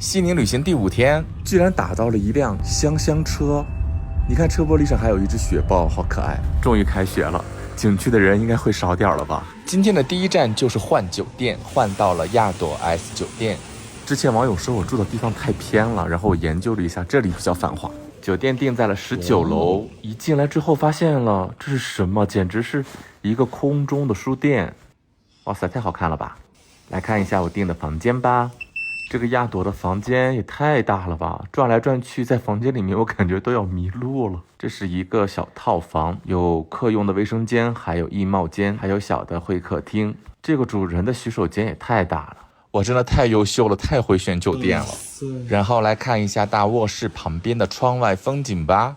西宁旅行第5天，居然打到了一辆香香车。你看车玻璃上还有一只雪豹，好可爱。终于开学了，景区的人应该会少点了吧？今天的第一站就是换酒店，换到了亚朵 S 酒店。之前网友说我住的地方太偏了，然后我研究了一下，这里比较繁华。酒店定在了19楼，一进来之后发现了这是什么？简直是一个空中的书店。哇塞，太好看了吧！来看一下我订的房间吧。这个亚朵的房间也太大了吧，转来转去在房间里面我感觉都要迷路了。这是一个小套房，有客用的卫生间，还有衣帽间，还有小的会客厅。这个主人的洗手间也太大了，我真的太优秀了，太会选酒店了。然后来看一下大卧室旁边的窗外风景吧。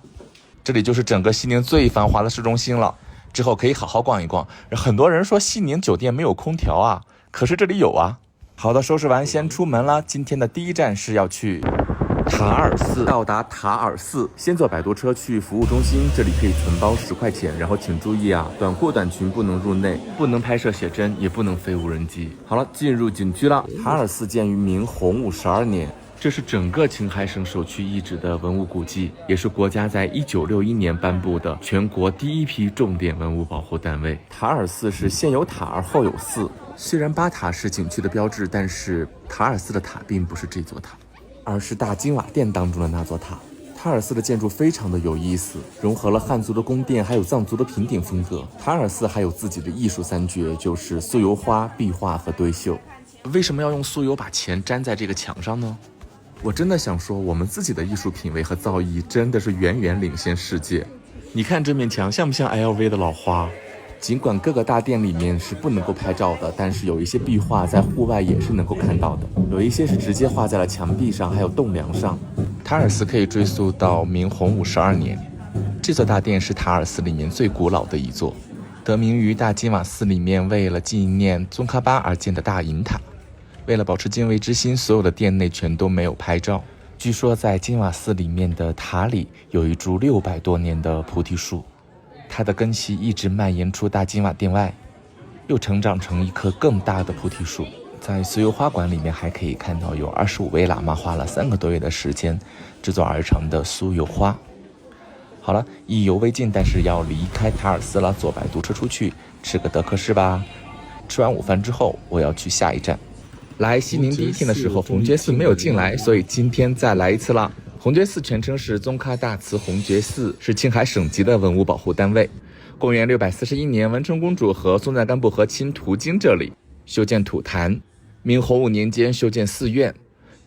这里就是整个西宁最繁华的市中心了，之后可以好好逛一逛。很多人说西宁酒店没有空调啊，可是这里有啊。好的，收拾完先出门了。今天的第一站是要去塔尔寺。到达塔尔寺，先坐摆渡车去服务中心，这里可以存包10块钱。然后请注意啊，短裤短裙不能入内，不能拍摄写真，也不能飞无人机。好了，进入景区了。塔尔寺建于明洪武12年，这是整个青海省首屈一指的文物古迹，也是国家在1961年颁布的全国第一批重点文物保护单位。塔尔寺是先有塔而后有寺。虽然巴塔是景区的标志，但是塔尔寺的塔并不是这座塔，而是大金瓦殿当中的那座塔。塔尔寺的建筑非常的有意思，融合了汉族的宫殿还有藏族的平顶风格。塔尔寺还有自己的艺术3绝，就是酥油花、壁画和堆绣。为什么要用酥油把钱粘在这个墙上呢？我真的想说，我们自己的艺术品味和造诣真的是远远领先世界。你看这面墙像不像 LV 的老花？尽管各个大殿里面是不能够拍照的，但是有一些壁画在户外也是能够看到的，有一些是直接画在了墙壁上，还有栋梁上。塔尔寺可以追溯到明洪武12年，这座大殿是塔尔寺里面最古老的一座，得名于大金瓦寺里面为了纪念宗喀巴而建的大银塔。为了保持敬畏之心，所有的殿内全都没有拍照。据说在金瓦寺里面的塔里有一株600多年的菩提树，它的根系一直蔓延出大金瓦殿外，又成长成一棵更大的菩提树。在酥油花馆里面还可以看到有25位喇嘛花了3个多月的时间制作而成的酥油花。好了，意犹未尽，但是要离开塔尔寺了，坐摆渡车出去吃个德克士吧。吃完午饭之后我要去下一站。来西宁第一天的时候，红觉寺没有进来，所以今天再来一次了。红觉寺全称是宗喀大慈红觉寺，是青海省级的文物保护单位。公元641年，文成公主和松赞干布和亲途经这里，修建土坛。明洪武年间修建寺院，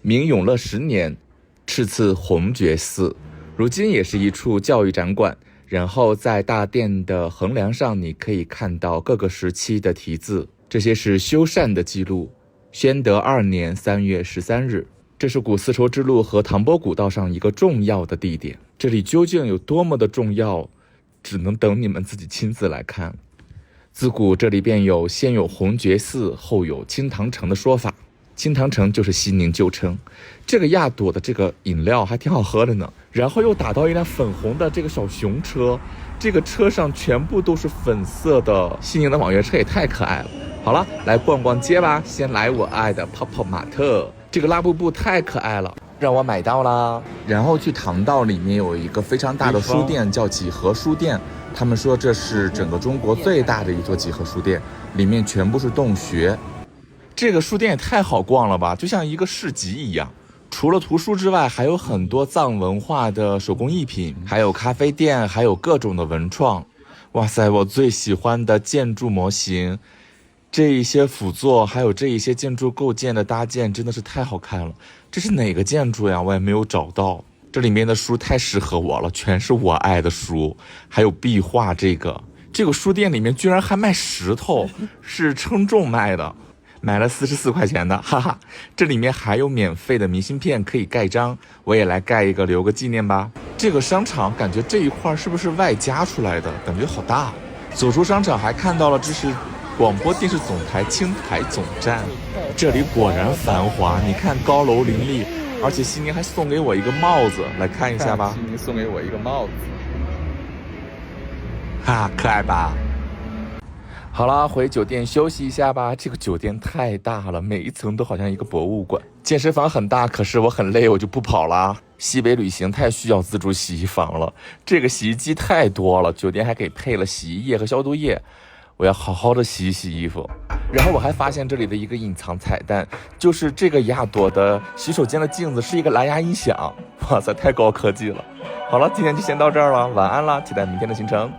明永乐10年敕赐红觉寺，如今也是一处教育展馆。然后在大殿的横梁上，你可以看到各个时期的题字，这些是修缮的记录。宣德2年3月13日，这是古丝绸之路和唐波古道上一个重要的地点。这里究竟有多么的重要，只能等你们自己亲自来看。自古这里便有先有红觉寺，后有清塘城的说法。清塘城就是西宁旧称。这个亚朵的这个饮料还挺好喝的呢。然后又打到一辆粉红的这个小熊车，这个车上全部都是粉色的。西宁的网约车也太可爱了。好了，来逛逛街吧。先来我爱的泡泡玛特，这个拉布布太可爱了，让我买到啦。然后去唐道里面有一个非常大的书店，叫几何书店。他们说这是整个中国最大的一座几何书店，里面全部是洞穴。这个书店也太好逛了吧，就像一个市集一样。除了图书之外，还有很多藏文化的手工艺品，还有咖啡店，还有各种的文创。哇塞，我最喜欢的建筑模型，这一些辅座，还有这一些建筑构件的搭建真的是太好看了。这是哪个建筑呀？我也没有找到。这里面的书太适合我了，全是我爱的书，还有壁画。这个书店里面居然还卖石头，是称重卖的，买了44块钱的，哈哈。这里面还有免费的明信片可以盖章，我也来盖一个留个纪念吧。这个商场感觉这一块是不是外加出来的，感觉好大。走出商场还看到了这是广播电视总台青台总站，这里果然繁华，你看高楼林立，而且西宁还送给我一个帽子，来看一下吧。西宁送给我一个帽子，哈，可爱吧？好啦，回酒店休息一下吧。这个酒店太大了，每一层都好像一个博物馆。健身房很大，可是我很累，我就不跑啦。西北旅行太需要自助洗衣房了，这个洗衣机太多了，酒店还给配了洗衣液和消毒液，我要好好的洗一洗衣服。然后我还发现这里的一个隐藏彩蛋，就是这个亚朵的洗手间的镜子是一个蓝牙音响，哇塞，太高科技了。好了，今天就先到这儿了，晚安啦，期待明天的行程。